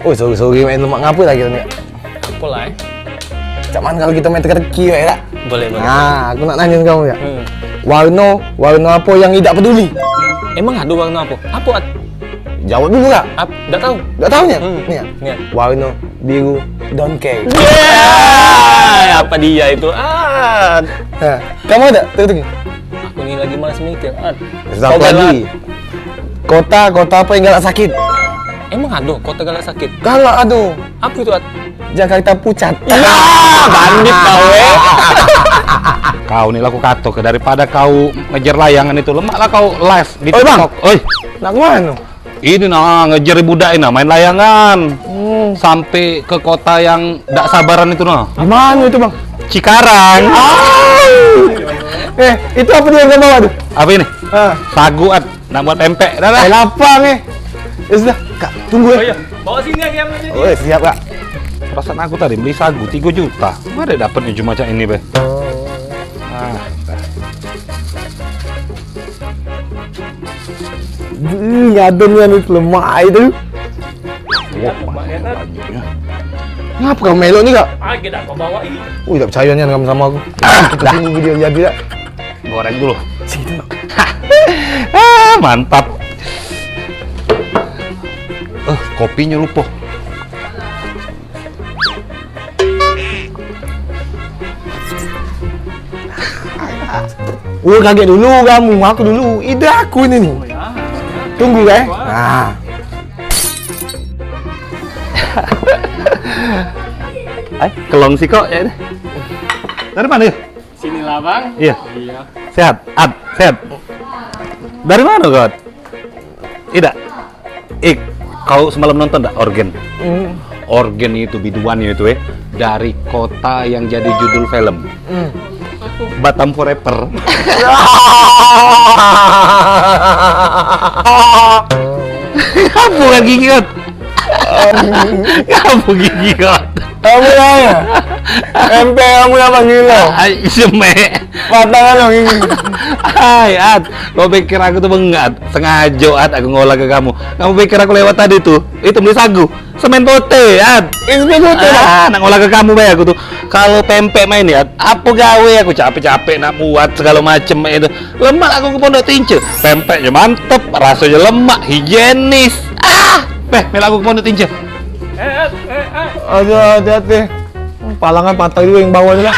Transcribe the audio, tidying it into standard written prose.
Oh, sorry main lemak ngapa lagi ni? Apa lah? Cuman kalau kita main teka-teki ya, tak? Boleh. Nah, aku nak nanya kamu ya. Warna apa yang tidak peduli? Emang ada warna apa? Apa? Jawab dulu kak. Dah tahu. Tak tahu ni? Ni. Ni. Warna biru don't care. Apa dia itu? Kamu ada? Tengok. Aku ni lagi malas mikir. Satu lagi. Kota apa yang galak sakit? Emang ada kota galak sakit? Galak aduh. Apa itu? Jakarta Pucat. Bandit kau Kau nih laku kato ke daripada kau ngejar layangan itu lemaklah kau live di Oi, Bang. TikTok. Oi, Nak mana? ini nah ngejar budak ini nah, main layangan. Sampai ke kota yang tak sabaran itu nah. Di mana itu bang? Cikarang. Itu apa dia yang bawa tuh? Apa ini? Sagu nak buat pempek. Dah lah. Lapang Ya sudah, kak tunggu ya. Bawa sini lagi yang ini. Oh siap kak. Perasaan aku tadi beli sagu 3 juta. Mana dapatnya cuma macam ini be? Ngadon itu lemah itu. Ngapa kau melok ni kak? Kita kau bawa ini. Tak percaya ni kamu sama aku. Kita tunggu video jadi tak? Goreng dulu. Situ nak. Mantap. Kopinya lupa. Kaget dulu kamu, aku dulu. Ide aku ini nih. Tunggu kan? Nah. Kelong sih kok ya. Dari mana? Sinilah bang. Iya. Sehat, sehat. Dari mana kau? Tidak. Kau semalam nonton tak Organ? Organ itu biduannya itu dari kota yang jadi judul film. Batam Forever. Kamu gak gigit? Kamu gigit? Kamu ya? MP kamu yang panggil lo? Semek. Patangan lo ini. Hai, kau pikir aku tuh bengat? Sengaja, aku ngolah ke kamu. Kamu pikir aku lewat tadi tuh? Itu beli sagu, semen pote, Semen pote, nak ngolah ke kamu, bay aku tuh. Kalau pempek main ya, apa gawe aku capek-capek nak buat segala macem itu. Lemak aku ke Pondok Tince. Pempeknya mantep, rasanya lemak, higienis. Mel aku ke Pondok Tince. Aduh, hati-hati. Palangan pantai dulu yang bawah lah.